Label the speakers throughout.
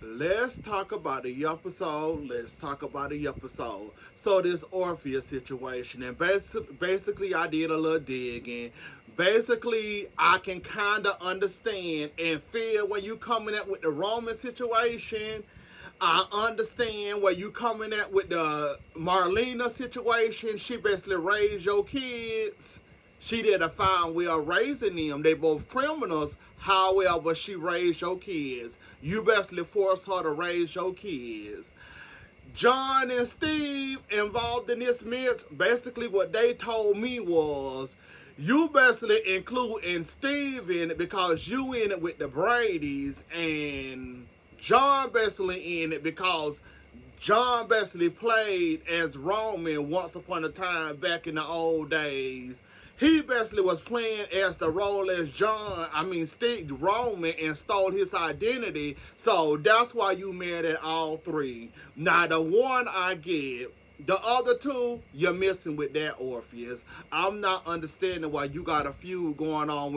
Speaker 1: Let's talk about the episode. Let's talk about the episode. So this Orpheus situation, and basically, I did a little digging. Basically, I can kind of understand and feel when you coming at with the Roman situation. I understand where you coming at with the Marlena situation. She basically raised your kids. She did a fine way of raising them. They both criminals. However, she raised your kids. You basically forced her to raise your kids. John and Steve involved in this mess. Basically, what they told me was, you basically including Steve in it because you in it with the Bradys, and John basically in it because John basically played as Roman once upon a time back in the old days. He basically was playing as the role as Steve Roman, and stole his identity. So that's why you mad at all three. Now the one I get, the other two, you're missing with that Orpheus. I'm not understanding why you got a feud going on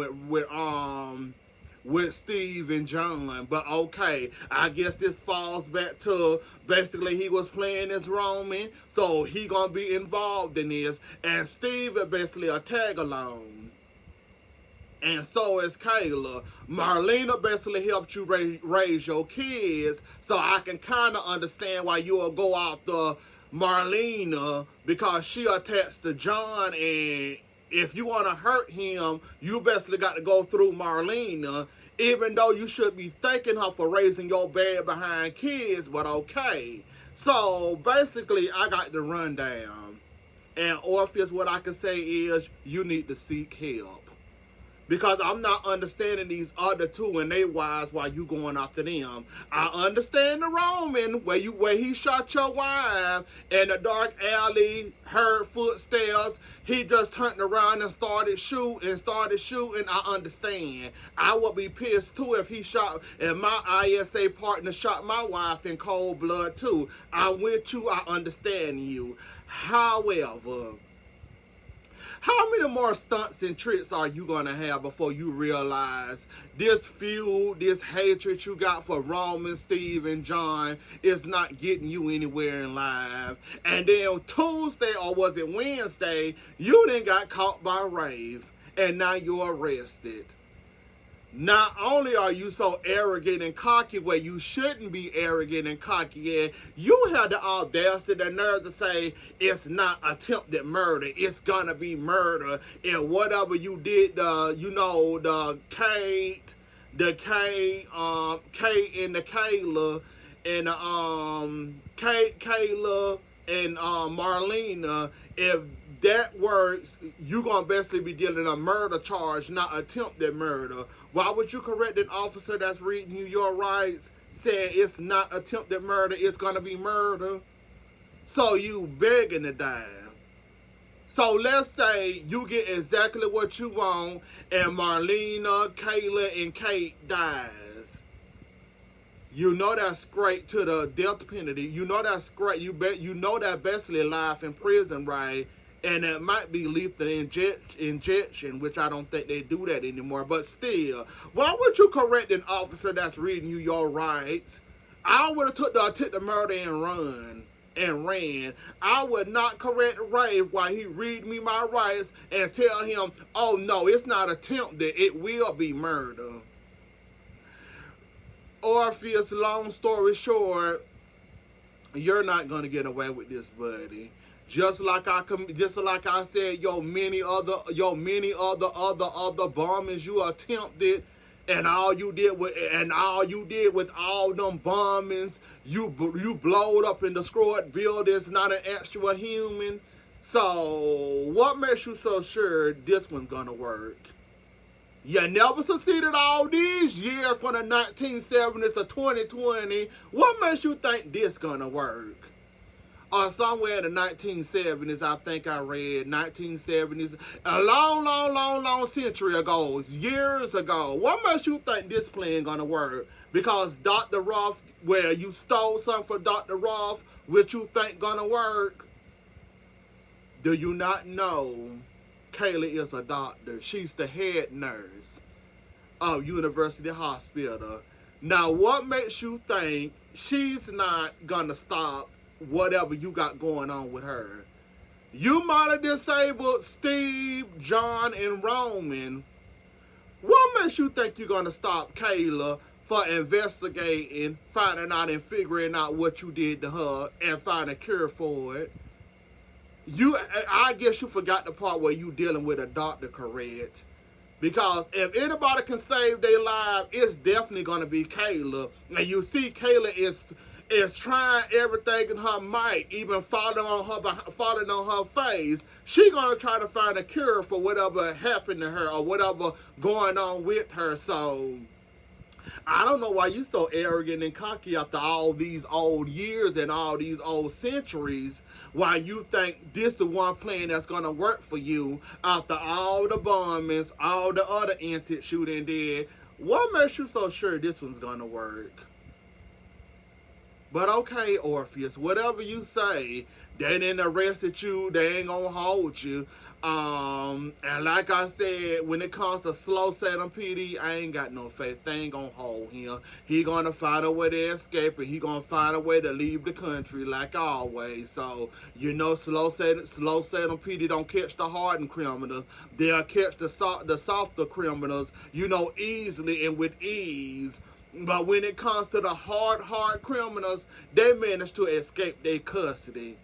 Speaker 1: with Steve and John. But okay, I guess this falls back to basically he was playing as Roman, so he gonna be involved in this, and Steve is basically a tag along. And so is Kayla. Marlena basically helped you raise your kids, so I can kind of understand why you will go after Marlena because she attached to John, and if you want to hurt him, you basically got to go through Marlena, even though you should be thanking her for raising your bad behind kids, but okay. So basically, I got the rundown. And Orpheus, what I can say is, you need to seek help. Because I'm not understanding these other two and they wives while you going after them. I understand the Roman where he shot your wife in the dark alley, heard footsteps. He just turned around and started shooting. I understand. I would be pissed too if my ISA partner shot my wife in cold blood too. I'm with you. I understand you. However, how many more stunts and tricks are you going to have before you realize this feud, this hatred you got for Roman, Steve, and John is not getting you anywhere in life? And then Tuesday, or was it Wednesday, you then got caught by Rave, and now you're arrested. Not only are you so arrogant and cocky where you shouldn't be arrogant and cocky, and you had the audacity, the nerve to say it's not attempted murder, it's gonna be murder, and whatever you did, Kate and the Kayla, and Kayla and Marlena, if that works, you gonna basically be dealing a murder charge, not attempted murder. Why would you correct an officer that's reading you your rights, saying it's not attempted murder, it's gonna be murder? So you begging to die. So let's say you get exactly what you want, and Marlena, Kayla, and Kate dies. You know that's straight to the death penalty. You know that's great. You know that basically life in prison, right? And it might be lethal injection, which I don't think they do that anymore. But still, why would you correct an officer that's reading you your rights? I would have took the murder and ran. I would not correct Ray while he read me my rights and tell him, oh no, it's not attempted, it will be murder. Orpheus, long story short, you're not gonna get away with this, buddy. Just like I said, your many other bombings you attempted, and all you did with all them bombings, you blowed up and destroyed buildings, not an actual human. So what makes you so sure this one's gonna work? You never succeeded all these years from the 1970s to 2020. What makes you think this gonna work? Or somewhere in the 1970s, I think I read 1970s, a long century ago, years ago. What makes you think this plan gonna work? Because Dr. Ruff, where you stole something from Dr. Ruff, which you think gonna work? Do you not know Kayla is a doctor? She's the head nurse of University Hospital. Now, what makes you think she's not gonna stop whatever you got going on with her? You might have disabled Steve, John, and Roman. What makes you think you're gonna stop Kayla for investigating, finding out, and figuring out what you did to her and find a cure for it? I guess you forgot the part where you dealing with a doctor, correct? Because if anybody can save their life, it's definitely gonna be Kayla. And you see, Kayla is trying everything in her might, even falling on her face. She gonna try to find a cure for whatever happened to her or whatever going on with her. So I don't know why you so arrogant and cocky after all these old years and all these old centuries. Why you think this the one plan that's gonna work for you after all the bombings, all the other antics shooting did? What makes you so sure this one's gonna work? But okay, Orpheus, whatever you say, they didn't arrested you, they ain't gonna hold you. And like I said, when it comes to Slow Salem PD, I ain't got no faith. They ain't gonna hold him. He gonna find a way to escape, and he gonna find a way to leave the country like always. So, you know, Slow Salem PD don't catch the hardened criminals. They'll catch the softer criminals, you know, easily and with ease. But when it comes to the hard criminals, they manage to escape their custody.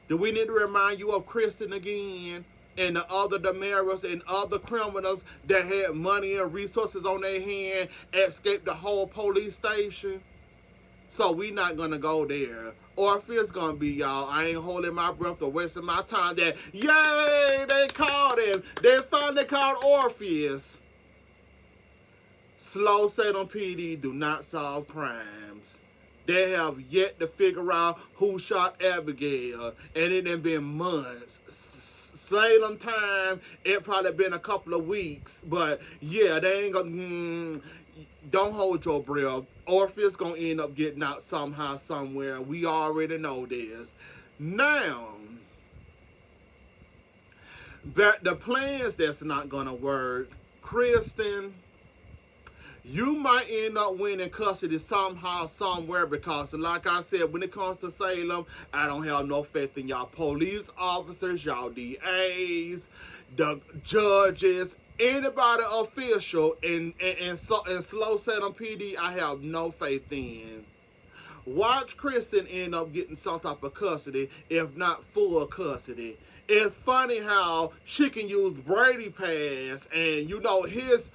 Speaker 1: Do we need to remind you of Kristen again and the other Damaris and other criminals that had money and resources on their hand escaped the whole police station? So we not going to go there. Orpheus going to be, y'all. I ain't holding my breath or wasting my time. That, yay, they caught him. They finally caught Orpheus. Slow Salem PD do not solve crimes. They have yet to figure out who shot Abigail, and it done been months. Salem time, it probably been a couple of weeks, but yeah, they ain't gonna. Don't hold your breath. Orpheus gonna end up getting out somehow, somewhere. We already know this. Now, but the plans that's not gonna work, Kristen, you might end up winning custody somehow, somewhere, because like I said, when it comes to Salem, I don't have no faith in y'all police officers, y'all DAs, the judges, anybody official in Slow Salem PD, I have no faith in. Watch Kristen end up getting some type of custody, if not full custody. It's funny how she can use Brady pass and his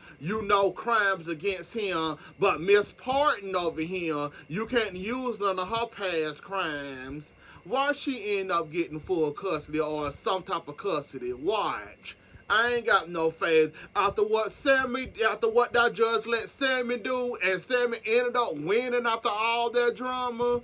Speaker 1: crimes against him, but Miss Parton over here, you can't use none of her past crimes. Why she end up getting full custody or some type of custody? Watch. I ain't got no faith. After what that judge let Sammy do, and Sammy ended up winning after all that drama.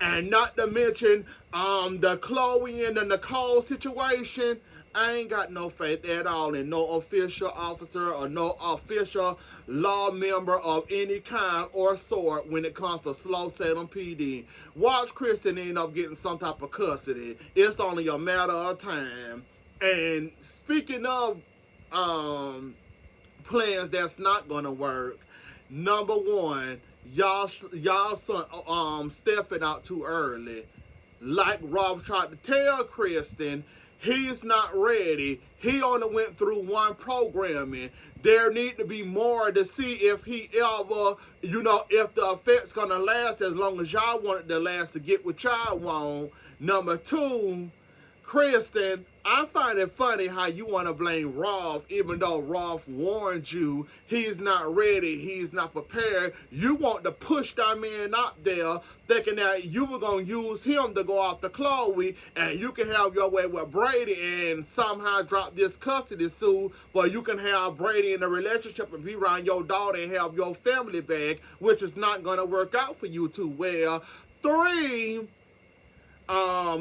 Speaker 1: And not to mention the Chloe and the Nicole situation, I ain't got no faith at all in no official officer or no official law member of any kind or sort when it comes to Slow Salem PD. Watch Kristen end up getting some type of custody. It's only a matter of time. And speaking of plans that's not gonna work, number one, y'all son Stephen out too early. Like Rob tried to tell Kristen, he's not ready. He only went through one programming. There need to be more to see if he ever, if the effect's gonna last as long as y'all want it to last to get what y'all want. Number two, Kristen, I find it funny how you want to blame Rolf, even though Rolf warned you he's not ready, he's not prepared. You want to push that man out there, thinking that you were going to use him to go after Chloe, and you can have your way with Brady and somehow drop this custody suit, but you can have Brady in a relationship and be around your daughter and have your family back, which is not going to work out for you too well. Three,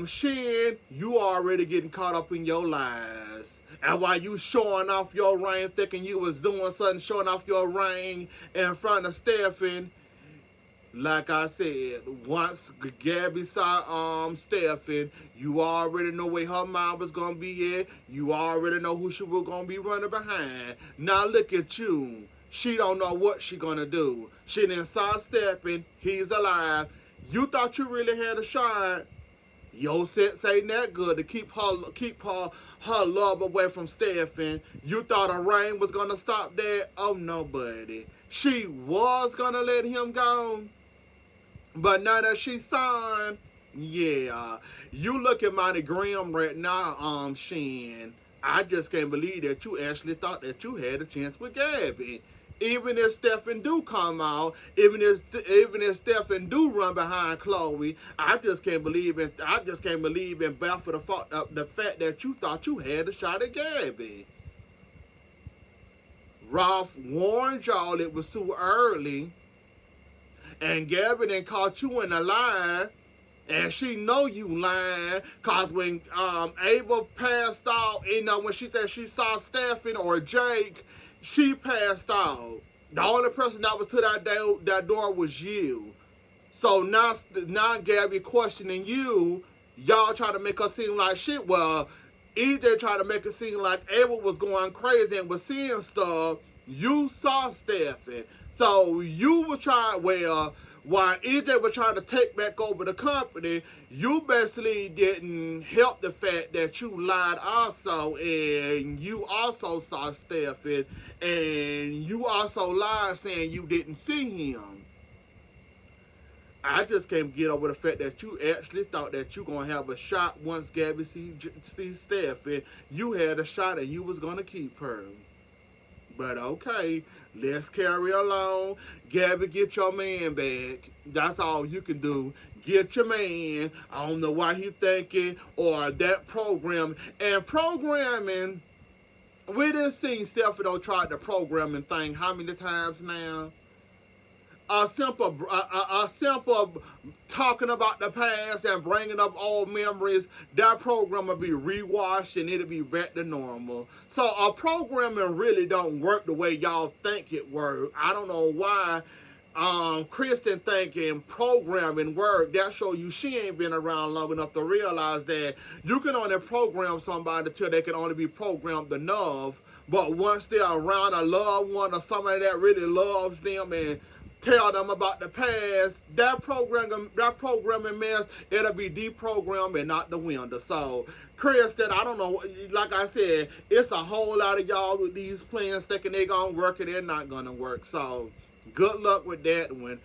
Speaker 1: Shin, you already getting caught up in your lies. And while you showing off your ring, thinking you was doing something, showing off your ring in front of Stephen, like I said, once Gabby saw Stephen, you already know where her mom was going to be at. You already know who she was going to be running behind. Now look at you. She don't know what she gonna do. She done sidestepping. He's alive. You thought you really had a shot. Your sense ain't that good to keep her love away from Stephen. You thought a rain was gonna stop that? Oh no, buddy. She was gonna let him go, but now that she's signed, yeah. You looking mighty grim right now, Shin. I just can't believe that you actually thought that you had a chance with Gabby. Even if Stephen do come out, even if Stephen do run behind Chloe, I just can't believe and baffle the fact that you thought you had a shot at Gabby. Ralph warned y'all it was too early, and Gabby then caught you in a lie. And she know you lying, cause when Ava passed out, when she said she saw Stephen or Jake, she passed out. The only person that was to that door was you. So now Gabby questioning you. Y'all try to make her seem like shit. Well, EJ tried to make it seem like Ava was going crazy and was seeing stuff. You saw Stephen, so you were trying. While EJ was trying to take back over the company, you basically didn't help the fact that you lied also, and you also saw Stephen, and you also lied saying you didn't see him. I just can't get over the fact that you actually thought that you gonna have a shot once Gabby sees Stephen. You had a shot and you was gonna keep her. But okay, let's carry along. Gabby, get your man back. That's all you can do. Get your man. I don't know why he thinking or that program. And programming, we done seen Stefano try the programming thing how many times now? A simple talking about the past and bringing up old memories, that program will be rewashed and it'll be back to normal. So our programming really don't work the way y'all think it works. I don't know why Kristen thinking programming work. That show you she ain't been around long enough to realize that you can only program somebody till they can only be programmed enough. But once they're around a loved one or somebody that really loves them and tell them about the past, that programming mess, it'll be deprogrammed and not the window. So, Kristen, I don't know, like I said, it's a whole lot of y'all with these plans thinking they're gonna work and they're not gonna work. So, good luck with that one.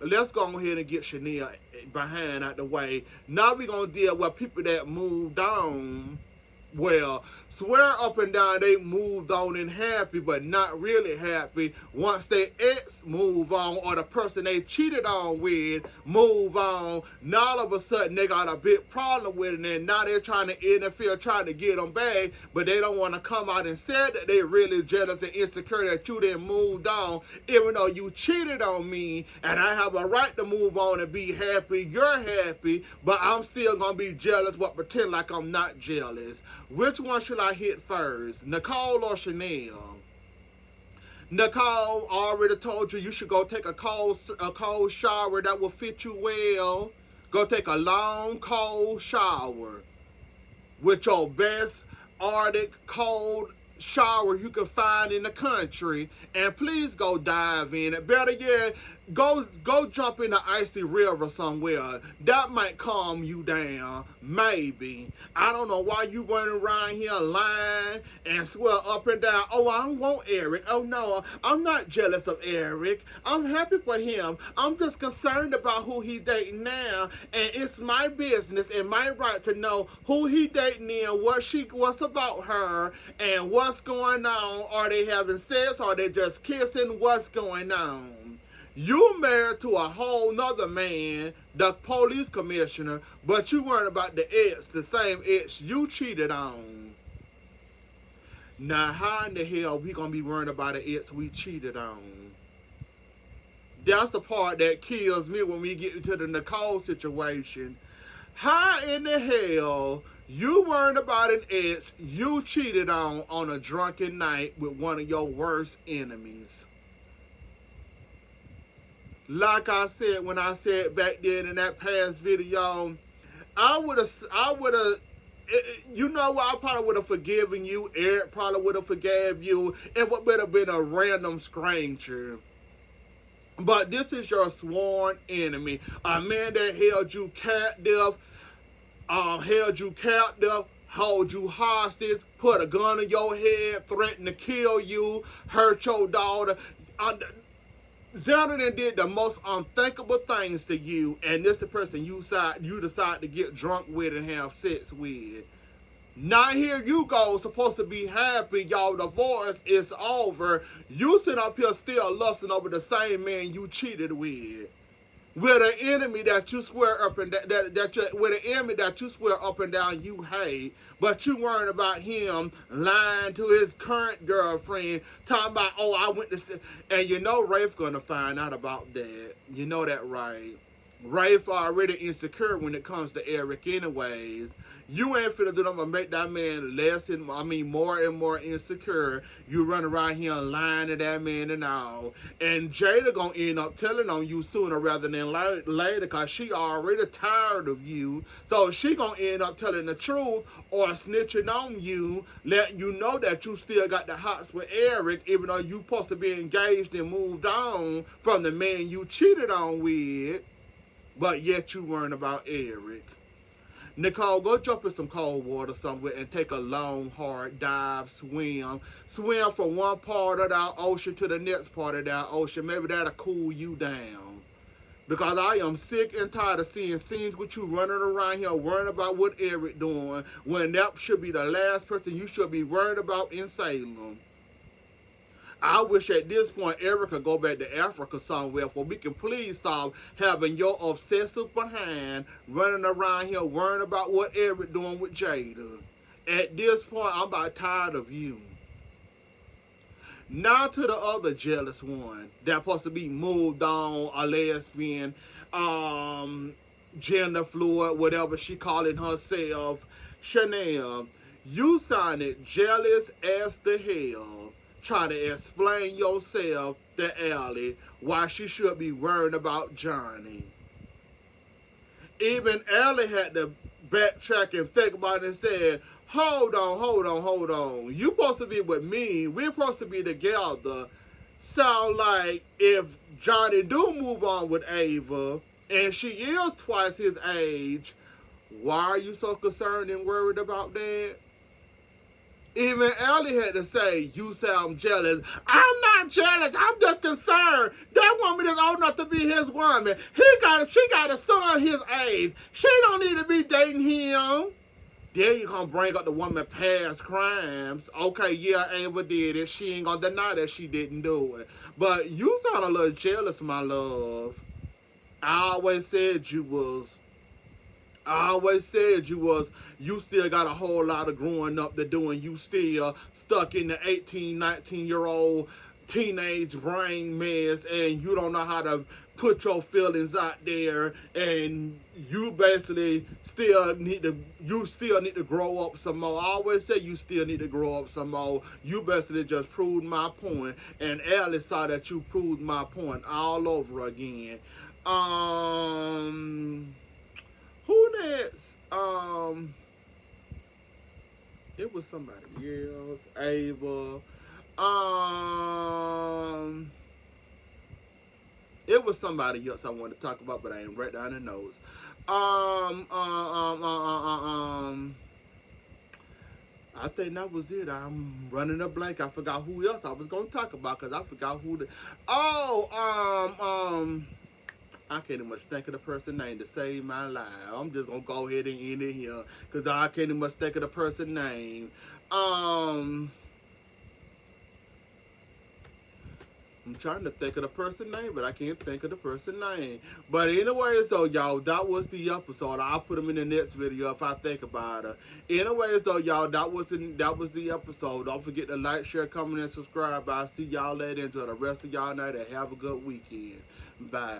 Speaker 1: Let's go ahead and get Chanel behind out the way. Now we're gonna deal with people that moved on. Well, swear up and down they moved on and happy, but not really happy. Once their ex move on or the person they cheated on with move on, now all of a sudden they got a big problem with it, and now they're trying to interfere, trying to get them back, but they don't want to come out and say that they really jealous and insecure that you didn't move on, even though you cheated on me, and I have a right to move on and be happy. You're happy, but I'm still going to be jealous, but pretend like I'm not jealous. Which one should I hit first, Nicole or Chanel? Nicole, already told you should go take a cold shower that will fit you well. Go take a long, cold shower with your best Arctic cold shower you can find in the country, and please go dive in it. Better yet, go jump in the icy river somewhere. That might calm you down, maybe. I don't know why you running around here lying and swear up and down, oh, I don't want Eric. Oh no, I'm not jealous of Eric. I'm happy for him. I'm just concerned about who he dating now, and it's my business and my right to know who he dating and what's about her and what's going on. Are they having sex? Are they just kissing? What's going on? You married to a whole nother man, the police commissioner, but you weren't about the ex, the same ex you cheated on. Now, how in the hell we gonna be worried about an ex we cheated on? That's the part that kills me when we get into the Nicole situation. How in the hell you worried about an ex you cheated on a drunken night with one of your worst enemies? Like I said when I said back then in that past video, I would have you know what? I probably would have forgiven you. Eric probably would have forgave you. It would have been a random stranger. But this is your sworn enemy, a man that held you captive, hold you hostage, put a gun in your head, threatened to kill you, hurt your daughter. Xander did the most unthinkable things to you, and this the person you decide to get drunk with and have sex with. Now here you go, supposed to be happy, y'all divorce is over. You sit up here still lusting over the same man you cheated with an enemy that you swear up and with an enemy that you swear up and down you hate, but you worrying about him lying to his current girlfriend, talking about, oh, I went to, and you know Rafe gonna find out about that. You know that, right? Rafe already insecure when it comes to Eric anyways. You ain't finna do nothing but make that man more and more insecure. You run around here lying to that man and all. And Jada gonna end up telling on you sooner rather than later, because she already tired of you. So she gonna end up telling the truth or snitching on you, letting you know that you still got the hots with Eric, even though you supposed to be engaged and moved on from the man you cheated on with. But yet you worrying about Eric. Nicole, go jump in some cold water somewhere and take a long, hard dive, swim. Swim from one part of that ocean to the next part of that ocean. Maybe that'll cool you down. Because I am sick and tired of seeing scenes with you running around here worrying about what Eric doing, when that should be the last person you should be worried about in Salem. I wish at this point Eric could go back to Africa somewhere where we can please stop having your obsessive behind running around here worrying about what Eric doing with Jada. At this point, I'm about tired of you. Now to the other jealous one that's supposed to be moved on, a lesbian, gender fluid, whatever she calling herself, Chanel. You sounded jealous as the hell, trying to explain yourself to Allie why she should be worrying about Johnny. Even Allie had to backtrack and think about it and said, hold on. You supposed to be with me. We're supposed to be together. Sound like if Johnny do move on with Ava, and she is twice his age, why are you so concerned and worried about that? Even Ellie had to say, you sound jealous. I'm not jealous. I'm just concerned. That woman is old enough to be his woman. She got a son his age. She don't need to be dating him. Then you gonna bring up the woman past crimes. Okay, yeah, Ava did it. She ain't gonna deny that she didn't do it. But you sound a little jealous, my love. I always said you was. You still got a whole lot of growing up to do, and you still stuck in the 18, 19-year-old teenage brain mess, and you don't know how to put your feelings out there, and you basically still need to grow up some more. I always say you still need to grow up some more. You basically just proved my point, and Alice saw that you proved my point all over again. Who next? It was somebody else. Ava. It was somebody else I wanted to talk about, but I ain't write down the notes. I think that was it. I'm running a blank. I forgot who else I was gonna talk about because I forgot who the. I can't even think of the person's name to save my life. I'm just gonna go ahead and end it here because I can't even think of the person's name. I'm trying to think of the person's name, but I can't think of the person's name. But anyways, though, y'all, that was the episode. I'll put them in the next video if I think about it. Anyways, though, y'all, that was the episode. Don't forget to like, share, comment, and subscribe. I'll see y'all later. Enjoy the rest of y'all night and have a good weekend. Bye.